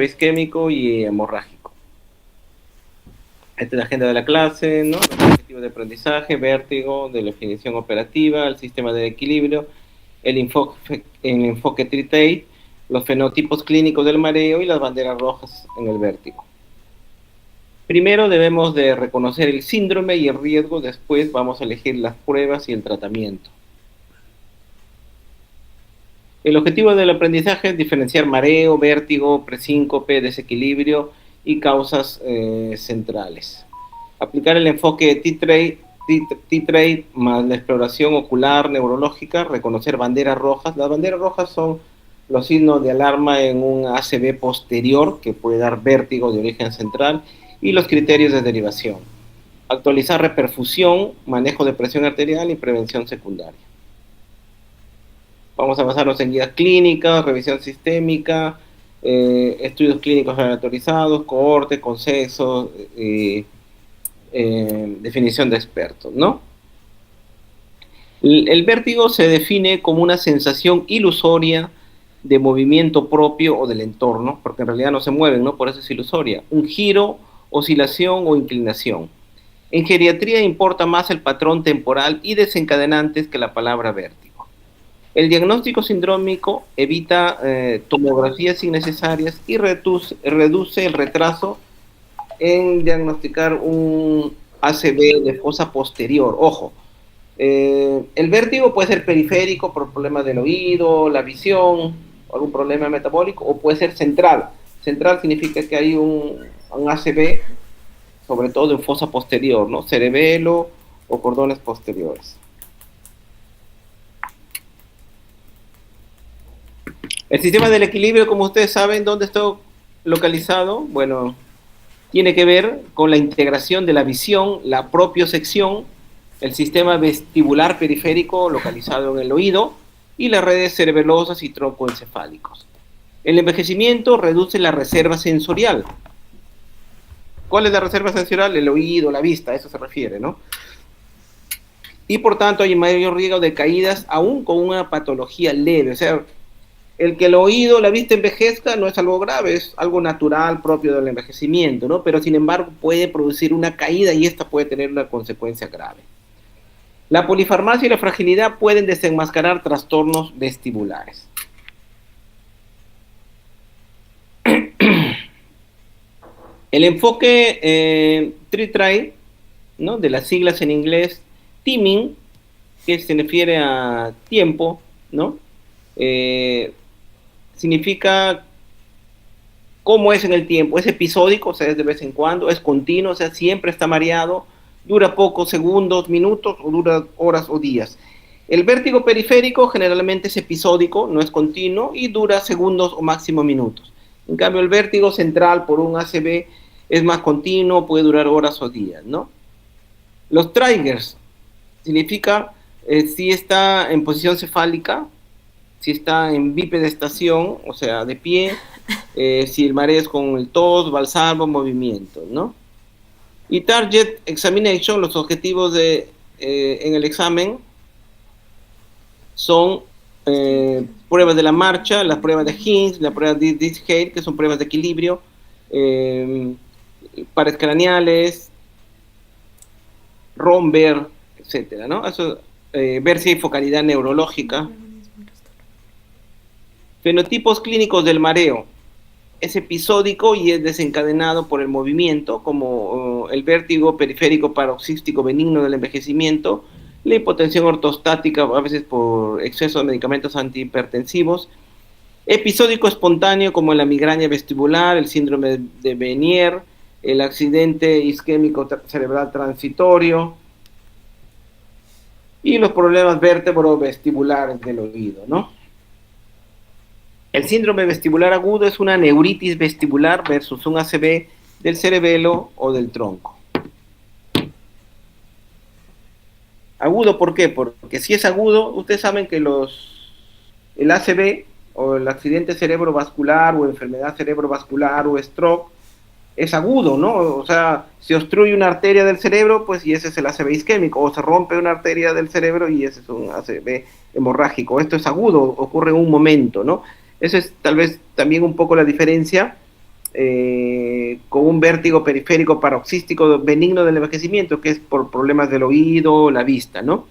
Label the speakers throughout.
Speaker 1: isquémico y hemorrágico. Esta es la agenda de la clase, ¿no? Los objetivos de aprendizaje, vértigo, de la definición operativa, el sistema de equilibrio, el enfoque tritate, los fenotipos clínicos del mareo y las banderas rojas en el vértigo. Primero debemos de reconocer el síndrome y el riesgo, después vamos a elegir las pruebas y el tratamiento. El objetivo del aprendizaje es diferenciar mareo, vértigo, presíncope, desequilibrio y causas centrales. Aplicar el enfoque T-Trade más la exploración ocular neurológica, reconocer banderas rojas. Las banderas rojas son los signos de alarma en un ACV posterior que puede dar vértigo de origen central y los criterios de derivación. Actualizar reperfusión, manejo de presión arterial y prevención secundaria. Vamos a basarnos en guías clínicas, revisión sistémica, estudios clínicos aleatorizados, cohorte, consenso, definición de expertos, ¿no? El vértigo se define como una sensación ilusoria de movimiento propio o del entorno, porque en realidad no se mueven, ¿no? Por eso es ilusoria. Un giro, oscilación o inclinación. En geriatría importa más el patrón temporal y desencadenantes que la palabra vértigo. El diagnóstico sindrómico evita tomografías innecesarias y reduce el retraso en diagnosticar un ACV de fosa posterior. Ojo, el vértigo puede ser periférico por problemas del oído, la visión, algún problema metabólico, o puede ser central. Central significa que hay un ACV, sobre todo en fosa posterior, ¿no? Cerebelo o cordones posteriores. El sistema del equilibrio, como ustedes saben, ¿dónde está localizado? Bueno, tiene que ver con la integración de la visión, la propiocepción, el sistema vestibular periférico localizado en el oído y las redes cerebelosas y troncoencefálicos. El envejecimiento reduce la reserva sensorial. ¿Cuál es la reserva sensorial? El oído, la vista, a eso se refiere, ¿no? Y por tanto hay mayor riesgo de caídas aún con una patología leve, o sea, el que el oído, la vista envejezca no es algo grave, es algo natural propio del envejecimiento, ¿no? Pero sin embargo puede producir una caída y esta puede tener una consecuencia grave. La polifarmacia y la fragilidad pueden desenmascarar trastornos vestibulares. El enfoque Tritrae, ¿no? De las siglas en inglés, timing, que se refiere a tiempo, ¿no? Significa cómo es en el tiempo, es episódico, o sea, es de vez en cuando, es continuo, o sea, siempre está mareado, dura pocos segundos, minutos, o dura horas o días. El vértigo periférico generalmente es episódico, no es continuo, y dura segundos o máximo minutos. En cambio, el vértigo central por un ACV es más continuo, puede durar horas o días, ¿no? Los triggers significa si está en posición cefálica, si está en bipedestación, o sea, de pie, si el mareo es con el tos, valsalvo, movimiento, ¿no? Y target examination, los objetivos en el examen son pruebas de la marcha, las pruebas de Hinds, la prueba de Dix-Hale, que son pruebas de equilibrio, pares craneales, Romberg, etcétera, ¿no? Eso, ver si hay focalidad neurológica. Fenotipos clínicos del mareo. Es episódico y es desencadenado por el movimiento, como el vértigo periférico paroxístico benigno del envejecimiento, la hipotensión ortostática, a veces por exceso de medicamentos antihipertensivos, episódico espontáneo como la migraña vestibular, el síndrome de Meniere, el accidente isquémico cerebral transitorio y los problemas vértebro-vestibulares del oído, ¿no? El síndrome vestibular agudo es una neuritis vestibular versus un ACV del cerebelo o del tronco. Agudo, ¿por qué? Porque si es agudo, ustedes saben que el ACV o el accidente cerebrovascular o enfermedad cerebrovascular o stroke es agudo, ¿no? O sea, se obstruye una arteria del cerebro, pues y ese es el ACV isquémico, o se rompe una arteria del cerebro y ese es un ACV hemorrágico. Esto es agudo, ocurre en un momento, ¿no? Eso es tal vez también un poco la diferencia con un vértigo periférico paroxístico benigno del envejecimiento, que es por problemas del oído o la vista, ¿no?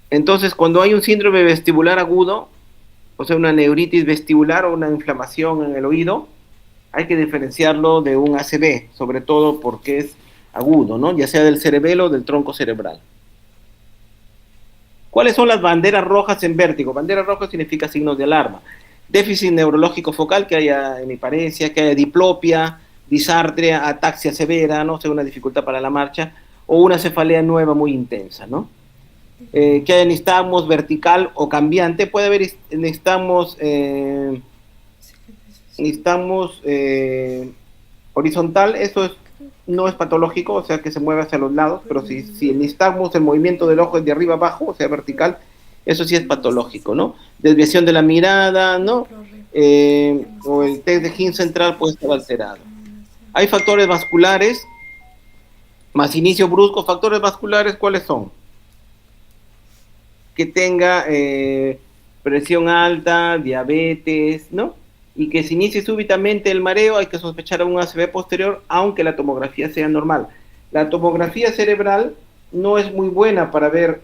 Speaker 1: Entonces, cuando hay un síndrome vestibular agudo, o sea, una neuritis vestibular o una inflamación en el oído, hay que diferenciarlo de un ACV, sobre todo porque es agudo, ¿no? Ya sea del cerebelo o del tronco cerebral. ¿Cuáles son las banderas rojas en vértigo? Banderas rojas significa signos de alarma. Déficit neurológico focal, que haya hemiparesia, que haya diplopia, disartria, ataxia severa, ¿no? O sea, una dificultad para la marcha, o una cefalea nueva muy intensa, ¿no? Que haya nistagmos vertical o cambiante, puede haber nistagmos horizontal, eso no es patológico, o sea que se mueve hacia los lados, pero si el nistagmos, el movimiento del ojo es de arriba abajo, o sea vertical, eso sí es patológico, ¿no? Desviación de la mirada, ¿no? O el test de Hind central puede estar alterado. Hay factores vasculares, más inicio brusco. Factores vasculares, ¿cuáles son? Que tenga presión alta, diabetes, ¿no? Y que se inicie súbitamente el mareo, hay que sospechar un ACV posterior, aunque la tomografía sea normal. La tomografía cerebral no es muy buena para ver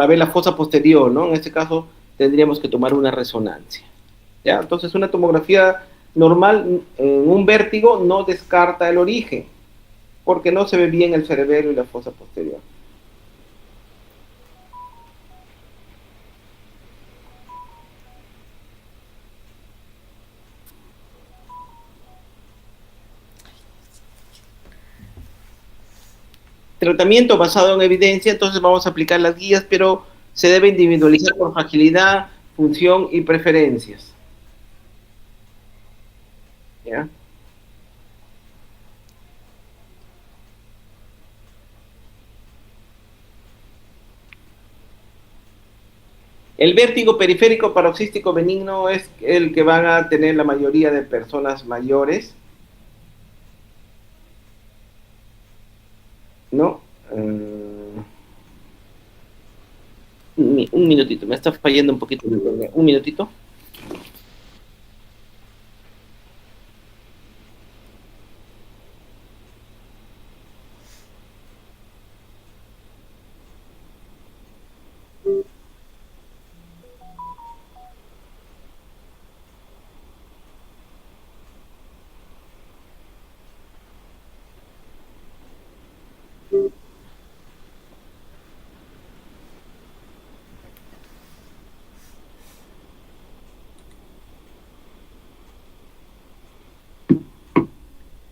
Speaker 1: la fosa posterior, ¿no? En este caso tendríamos que tomar una resonancia, ¿ya? Entonces una tomografía normal en un vértigo no descarta el origen, porque no se ve bien el cerebelo y la fosa posterior. Tratamiento basado en evidencia, entonces vamos a aplicar las guías, pero se debe individualizar por fragilidad, función y preferencias, ¿ya? El vértigo periférico paroxístico benigno es el que van a tener la mayoría de personas mayores, ¿no? Un minutito, me está fallando un poquito. Un minutito.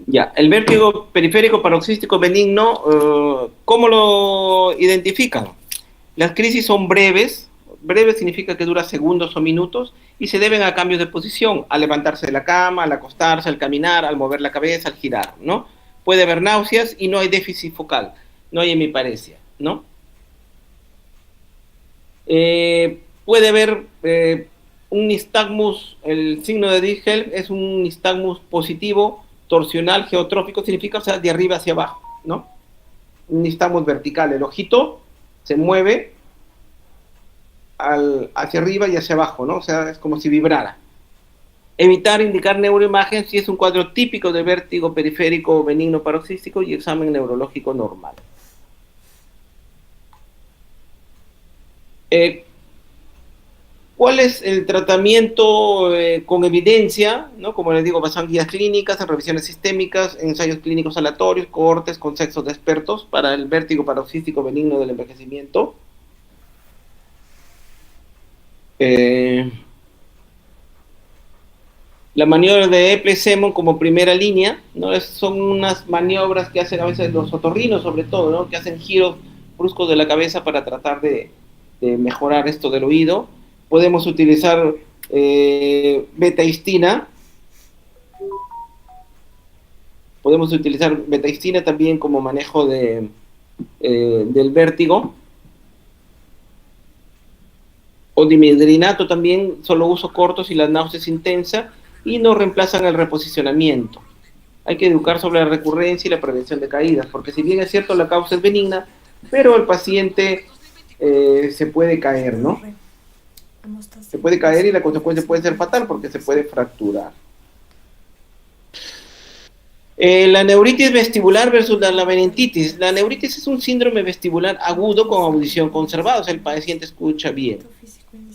Speaker 1: Ya, el vértigo periférico paroxístico benigno, ¿cómo lo identifican? Las crisis son breves, breve significa que dura segundos o minutos, y se deben a cambios de posición, al levantarse de la cama, al acostarse, al caminar, al mover la cabeza, al girar, ¿no? Puede haber náuseas y no hay déficit focal, no hay hemiparesia, ¿no? Puede haber un nistagmus, el signo de Dichel es un nistagmus positivo, torsional, geotrófico, significa, o sea, de arriba hacia abajo, ¿no? Un nistagmus vertical, el ojito se mueve hacia arriba y hacia abajo, ¿no? O sea, es como si vibrara. Evitar indicar neuroimagen si es un cuadro típico de vértigo periférico benigno paroxístico y examen neurológico normal. ¿Cuál es el tratamiento con evidencia? ¿No? Como les digo, basado en guías clínicas, en revisiones sistémicas, en ensayos clínicos aleatorios, cohortes con sexos de expertos para el vértigo paroxístico benigno del envejecimiento. La maniobra de Epley-Seamon como primera línea, ¿no? Son unas maniobras que hacen a veces los otorrinos, sobre todo, ¿no? Que hacen giros bruscos de la cabeza para tratar de mejorar esto del oído. Podemos utilizar betahistina. Podemos utilizar betahistina también como manejo del vértigo. O dimidrinato también, solo uso corto si la náusea es intensa y no reemplazan el reposicionamiento. Hay que educar sobre la recurrencia y la prevención de caídas, porque si bien es cierto la causa es benigna, pero el paciente se puede caer, ¿no? Se puede caer y la consecuencia puede ser fatal porque se puede fracturar. La neuritis vestibular versus la laberintitis. La neuritis es un síndrome vestibular agudo con audición conservada, o sea, el paciente escucha bien.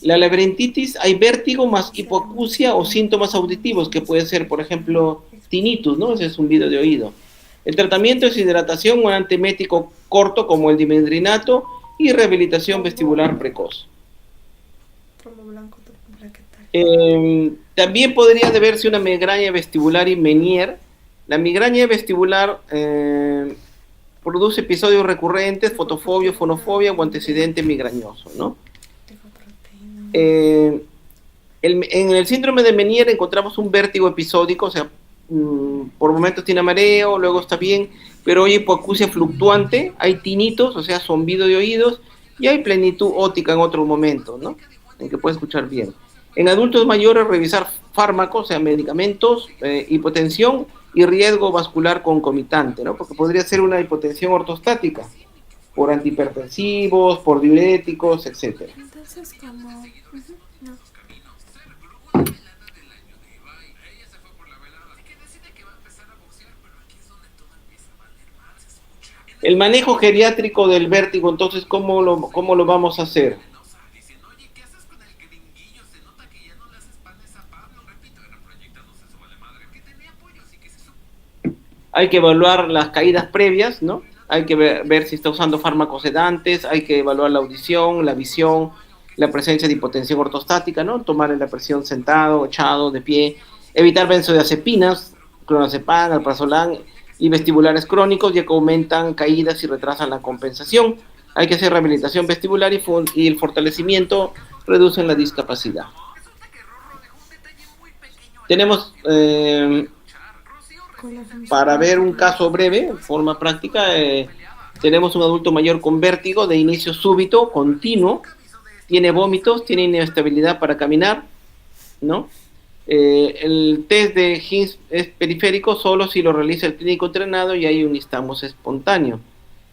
Speaker 1: La laberintitis hay vértigo más hipoacusia o síntomas auditivos, que puede ser, por ejemplo, tinnitus, ¿no? Ese es un zumbido de oído. El tratamiento es hidratación, un antiemético corto como el dimendrinato y rehabilitación vestibular precoz. También podría deberse una migraña vestibular y Menier. La migraña vestibular produce episodios recurrentes, fotofobia, fonofobia o antecedente migrañoso, ¿no? En el síndrome de Menier encontramos un vértigo episódico, o sea, por momentos tiene mareo, luego está bien, pero hay hipoacusia fluctuante, hay tinitos, o sea, zumbido de oídos, y hay plenitud óptica en otros momentos, ¿no? En que puede escuchar bien. En adultos mayores, revisar fármacos, o sea, medicamentos, hipotensión y riesgo vascular concomitante, ¿no? Porque podría ser una hipotensión ortostática, por antihipertensivos, por diuréticos, etc.
Speaker 2: Entonces, como... no.
Speaker 1: El manejo geriátrico del vértigo, entonces, ¿cómo lo vamos a hacer? Hay que evaluar las caídas previas, ¿no? Hay que ver si está usando fármacos sedantes, hay que evaluar la audición, la visión, la presencia de hipotensión ortostática, ¿no? Tomar la presión sentado, echado, de pie, evitar benzodiazepinas, clonazepam, alprazolam y vestibulares crónicos, ya que aumentan caídas y retrasan la compensación. Hay que hacer rehabilitación vestibular y el fortalecimiento reduce la discapacidad. Tenemos... para ver un caso breve, en forma práctica, tenemos un adulto mayor con vértigo de inicio súbito, continuo, tiene vómitos, tiene inestabilidad para caminar, ¿no? El test de Hinds es periférico solo si lo realiza el clínico entrenado y hay un nistagmus espontáneo.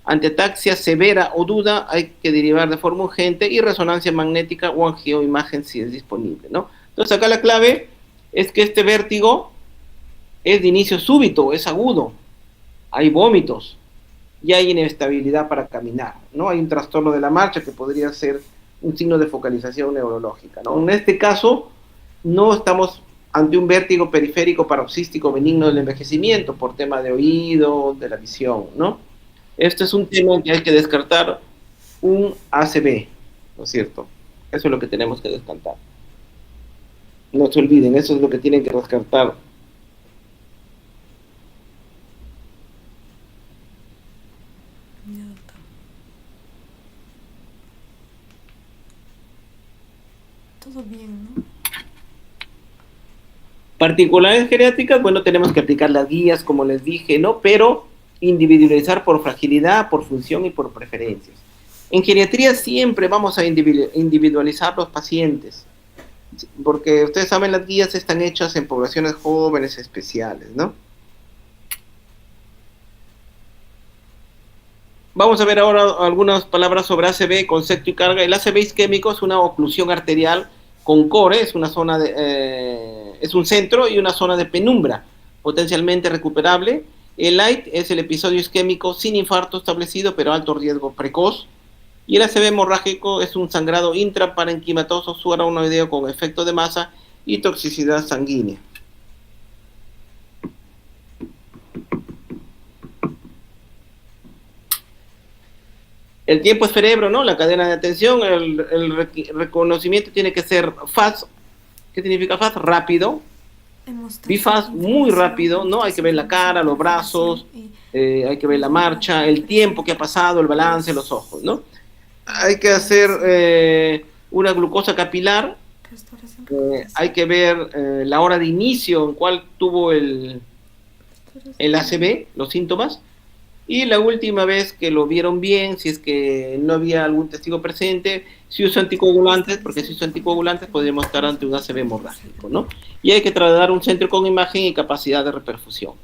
Speaker 1: Ante ataxia severa o duda, hay que derivar de forma urgente y resonancia magnética o angioimagen si es disponible, ¿no? Entonces acá la clave es que este vértigo es de inicio súbito, es agudo, hay vómitos y hay inestabilidad para caminar, ¿no? Hay un trastorno de la marcha que podría ser un signo de focalización neurológica, ¿no? En este caso, no estamos ante un vértigo periférico paroxístico benigno del envejecimiento por tema de oído, de la visión, ¿no? Este es un tema que hay que descartar un ACV, ¿no es cierto? Eso es lo que tenemos que descartar. No se olviden, eso es lo que tienen que descartar.
Speaker 2: Todo bien, ¿no?
Speaker 1: Particularidades geriátricas, bueno, tenemos que aplicar las guías, como les dije, ¿no? Pero individualizar por fragilidad, por función y por preferencias. En geriatría siempre vamos a individualizar los pacientes, porque ustedes saben, las guías están hechas en poblaciones jóvenes especiales, ¿no? Vamos a ver ahora algunas palabras sobre ACV, concepto y carga. El ACV isquémico es una oclusión arterial con core, es una zona es un centro y una zona de penumbra, potencialmente recuperable. El LIGHT es el episodio isquémico sin infarto establecido, pero alto riesgo precoz. Y el ACV hemorrágico es un sangrado intraparenquimatoso subarachnoideo con efecto de masa y toxicidad sanguínea. El tiempo es cerebro, ¿no? La cadena de atención, el reconocimiento tiene que ser fast. ¿Qué significa fast? Rápido. Be fast, muy rápido, ¿no? Hay que ver la cara, los brazos, hay que ver la marcha, el tiempo que ha pasado, el balance, los ojos, ¿no? Hay que hacer una glucosa capilar, hay que ver la hora de inicio en cuál tuvo el ACV, los síntomas, y la última vez que lo vieron bien, si es que no había algún testigo presente, si usa anticoagulantes, porque si usa anticoagulantes podríamos estar ante un ACV hemorrágico, ¿no? Y hay que trasladar un centro con imagen y capacidad de reperfusión.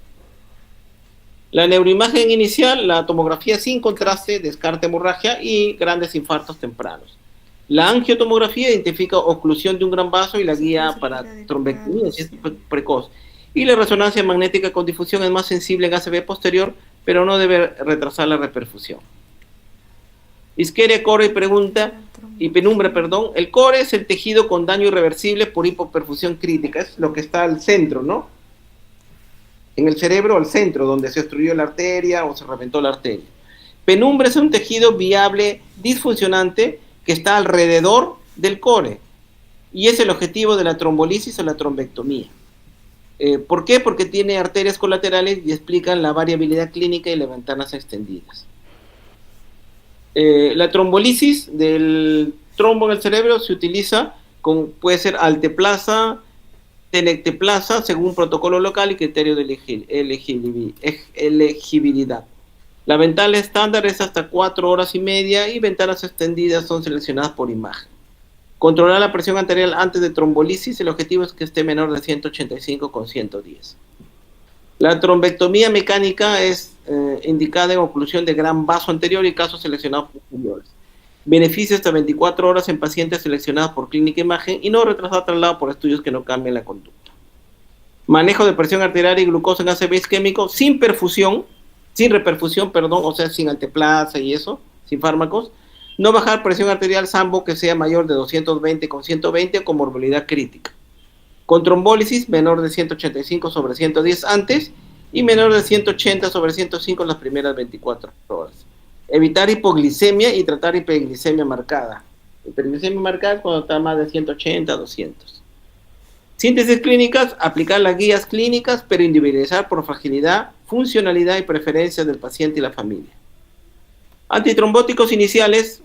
Speaker 1: La neuroimagen inicial, la tomografía sin contraste, descarta hemorragia y grandes infartos tempranos. La angiotomografía identifica oclusión de un gran vaso y la guía para trombectomía, si es precoz. Y la resonancia magnética con difusión es más sensible en ACV posterior, pero no debe retrasar la reperfusión. Isqueria Core pregunta, y penumbra, perdón. El core es el tejido con daño irreversible por hipoperfusión crítica, es lo que está al centro, ¿no? En el cerebro, al centro, donde se obstruyó la arteria o se reventó la arteria. Penumbra es un tejido viable disfuncionante que está alrededor del core, y es el objetivo de la trombolisis o la trombectomía. ¿Por qué? Porque tiene arterias colaterales y explican la variabilidad clínica y las ventanas extendidas. La trombolisis del trombo en el cerebro se utiliza puede ser alteplasa, tenecteplasa, según protocolo local y criterio de elegibilidad. La ventana estándar es hasta 4 horas y media y ventanas extendidas son seleccionadas por imagen. Controlar la presión arterial antes de trombolisis, el objetivo es que esté menor de 185/110. La trombectomía mecánica es indicada en oclusión de gran vaso anterior y casos seleccionados posteriores. Beneficia hasta 24 horas en pacientes seleccionados por clínica imagen y no retrasar traslado por estudios que no cambien la conducta. Manejo de presión arterial y glucosa en ACV isquémico sin reperfusión, o sea, sin alteplasa y eso, sin fármacos. No bajar presión arterial salvo que sea mayor de 220/120 con morbilidad crítica. Con trombólisis menor de 185/110 antes y menor de 180/105 en las primeras 24 horas. Evitar hipoglicemia y tratar hiperglicemia marcada. Hiperglicemia marcada es cuando está más de 180/200. Síntesis clínicas, aplicar las guías clínicas, pero individualizar por fragilidad, funcionalidad y preferencias del paciente y la familia. Antitrombóticos iniciales,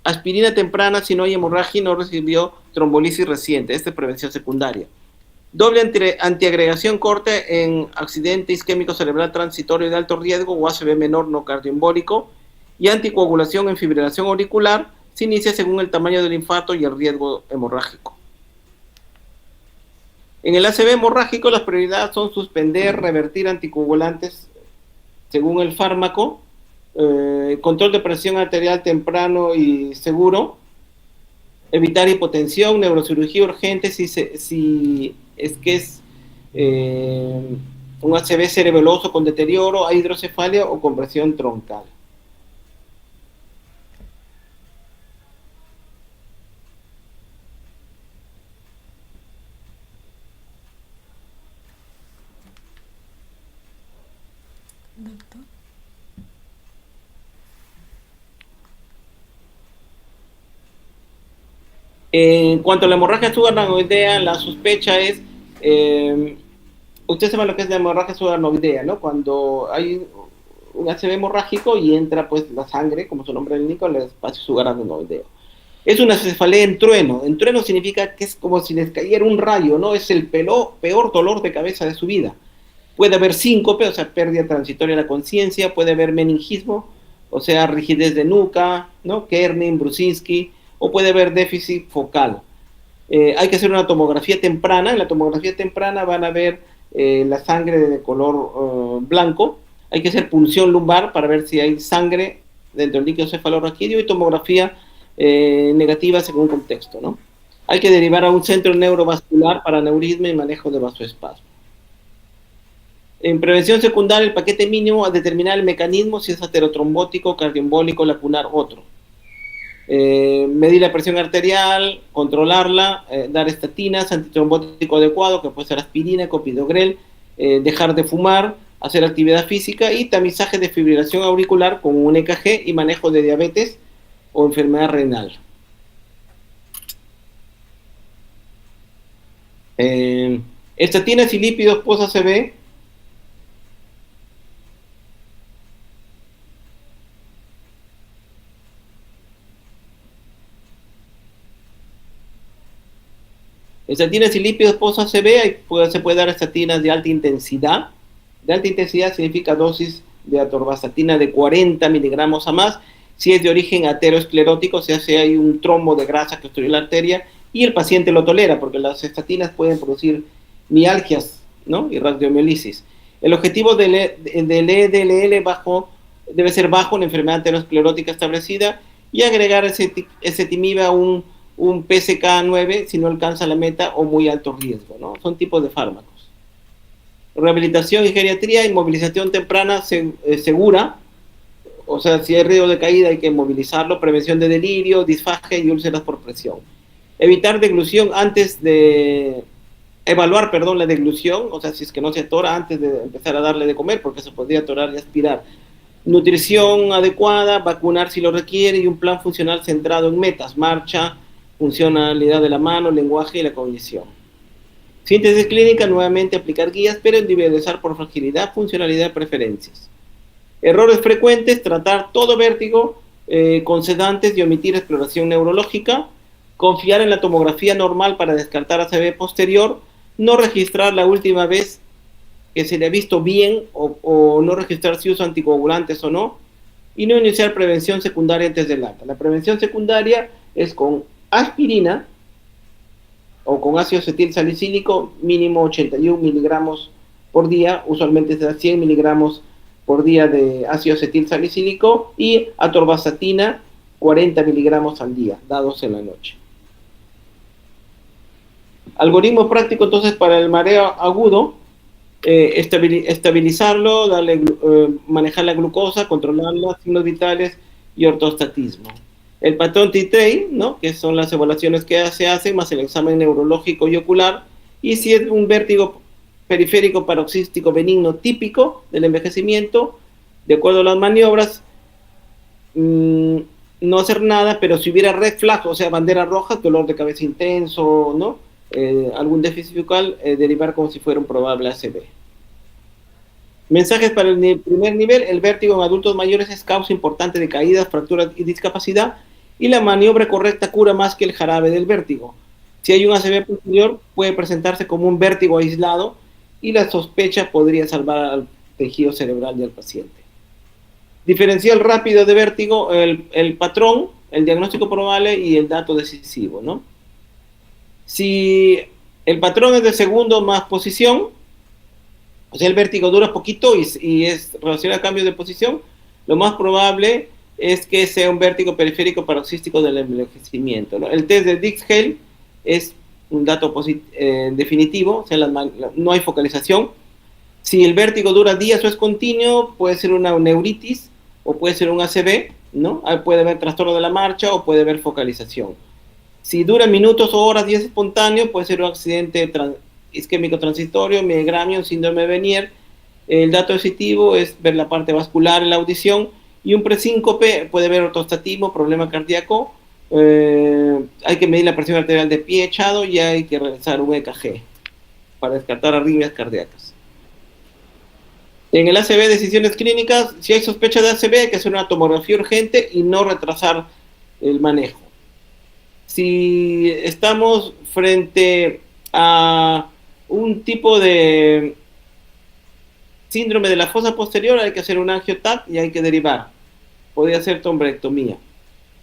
Speaker 1: aspirina temprana si no hay hemorragia y no recibió trombolisis reciente. Esta es prevención secundaria. Doble antiagregación corte en accidente isquémico cerebral transitorio de alto riesgo o ACV menor no cardioembólico. Y anticoagulación en fibrilación auricular se inicia según el tamaño del infarto y el riesgo hemorrágico. En el ACV hemorrágico las prioridades son suspender, revertir anticoagulantes según el fármaco, control de presión arterial temprano y seguro, evitar hipotensión, neurocirugía urgente si es que es un ACV cerebeloso con deterioro, hay hidrocefalia o compresión troncal.
Speaker 2: Doctor.
Speaker 1: En cuanto a la hemorragia subarachnoidea, la sospecha es, usted sabe lo que es la hemorragia subarachnoidea, ¿no? Cuando hay un ACV hemorrágico y entra pues la sangre, como su nombre indica, al espacio subarachnoideo. Es una cefalea en trueno. En trueno significa que es como si les cayera un rayo, ¿no? Es el peor dolor de cabeza de su vida. Puede haber síncope, o sea, pérdida transitoria de la conciencia, puede haber meningismo, o sea, rigidez de nuca, ¿no? Kernin, Brusinski, o puede haber déficit focal. Hay que hacer una tomografía temprana. En la tomografía temprana van a ver la sangre de color blanco. Hay que hacer punción lumbar para ver si hay sangre dentro del líquido cefalorraquídeo y tomografía negativa según contexto, ¿no? Hay que derivar a un centro neurovascular para aneurisma y manejo de vasoespasmo. En prevención secundaria, el paquete mínimo a determinar el mecanismo, si es aterotrombótico, cardioembólico, lacunar, otro. Medir la presión arterial, controlarla, dar estatinas, antitrombótico adecuado, que puede ser aspirina, clopidogrel, dejar de fumar, hacer actividad física y tamizaje de fibrilación auricular con un EKG y manejo de diabetes o enfermedad renal. Estatinas y lípidos post-ACV. Estatinas y lípidos post-ACV, se puede dar estatinas de alta intensidad. De alta intensidad significa dosis de atorvastatina de 40 miligramos a más. Si es de origen ateroesclerótico, o sea, si hay un trombo de grasa que obstruye la arteria y el paciente lo tolera, porque las estatinas pueden producir mialgias, ¿no? Y radiomiolisis. El objetivo del EDLL debe ser bajo, una enfermedad aterosclerótica establecida, y agregar ezetimibe a un PCK9 si no alcanza la meta o muy alto riesgo, ¿no? Son tipos de fármacos. Rehabilitación y geriatría, inmovilización temprana segura, o sea, si hay riesgo de caída hay que movilizarlo, prevención de delirio, disfagia y úlceras por presión. Evitar deglución evaluar, la deglución, o sea, si es que no se atora antes de empezar a darle de comer, porque se podría atorar y aspirar. Nutrición adecuada, vacunar si lo requiere y un plan funcional centrado en metas, marcha, funcionalidad de la mano, lenguaje y la cognición. Síntesis clínica, nuevamente aplicar guías, pero individualizar por fragilidad, funcionalidad, preferencias. Errores frecuentes, tratar todo vértigo con sedantes y omitir exploración neurológica, confiar en la tomografía normal para descartar ACV posterior, no registrar la última vez que se le ha visto bien o no registrar si usa anticoagulantes o no, y no iniciar prevención secundaria antes del alta. La prevención secundaria es con aspirina o con ácido acetil salicílico mínimo 81 miligramos por día, usualmente se da 100 miligramos por día de ácido acetil salicílico, y atorvastatina 40 miligramos al día, dados en la noche. Algoritmo práctico entonces para el mareo agudo: estabilizarlo, manejar la glucosa, controlarla, signos vitales y ortostatismo. El patrón T-TAI, ¿no?, que son las evaluaciones que se hacen, más el examen neurológico y ocular, y si es un vértigo periférico paroxístico benigno típico del envejecimiento, de acuerdo a las maniobras, no hacer nada, pero si hubiera red flag, o sea, bandera roja, dolor de cabeza intenso, ¿no?, algún déficit focal, derivar como si fuera un probable ACV. Mensajes para el primer nivel: el vértigo en adultos mayores es causa importante de caídas, fracturas y discapacidad, y la maniobra correcta cura más que el jarabe del vértigo. Si hay un ACV posterior, puede presentarse como un vértigo aislado, y la sospecha podría salvar al tejido cerebral y al paciente. Diferencial rápido de vértigo: el patrón, el diagnóstico probable y el dato decisivo, ¿no? Si el patrón es de segundo más posición, o sea, el vértigo dura poquito y es relacionado a cambio de posición, lo más probable es que sea un vértigo periférico paroxístico del envejecimiento, ¿no? El test de Dix-Hale es un dato definitivo, o sea, no hay focalización. Si el vértigo dura días o es continuo, puede ser una neuritis o puede ser un ACV, ¿no? Puede haber trastorno de la marcha o puede haber focalización. Si dura minutos o horas y es espontáneo, puede ser un accidente isquémico transitorio, migraña, un síndrome de Meniere. El dato decisivo es ver la parte vascular en la audición, y un presíncope puede haber ortostatismo, problema cardíaco. Hay que medir la presión arterial de pie echado y hay que realizar un EKG para descartar arritmias cardíacas. En el ACV, decisiones clínicas: si hay sospecha de ACV, hay que hacer una tomografía urgente y no retrasar el manejo. Si estamos frente a un tipo de síndrome de la fosa posterior, hay que hacer un angio-TAC y hay que derivar. Podría ser trombectomía.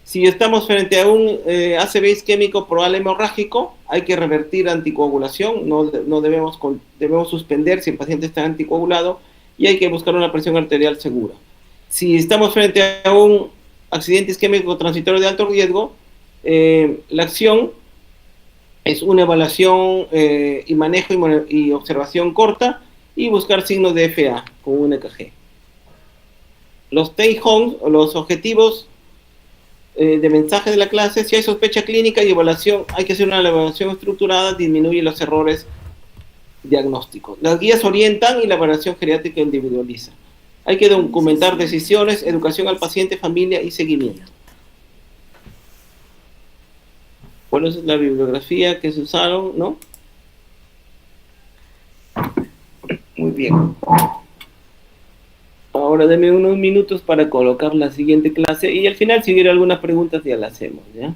Speaker 1: Si estamos frente a un ACV isquémico probable hemorrágico, hay que revertir anticoagulación, no debemos suspender si el paciente está anticoagulado, y hay que buscar una presión arterial segura. Si estamos frente a un accidente isquémico transitorio de alto riesgo, la acción es una evaluación y manejo y observación corta, y buscar signos de FA con un EKG. Los take homes, o los objetivos de mensaje de la clase: si hay sospecha clínica y evaluación, hay que hacer una evaluación estructurada, disminuye los errores diagnósticos. Las guías orientan y la evaluación geriátrica individualiza. Hay que documentar decisiones, educación al paciente, familia y seguimiento. Bueno, esa es la bibliografía que se usaron, ¿no? Muy bien. Ahora denme unos minutos para colocar la siguiente clase, y al final, si hubiera algunas preguntas, ya las hacemos, ¿ya?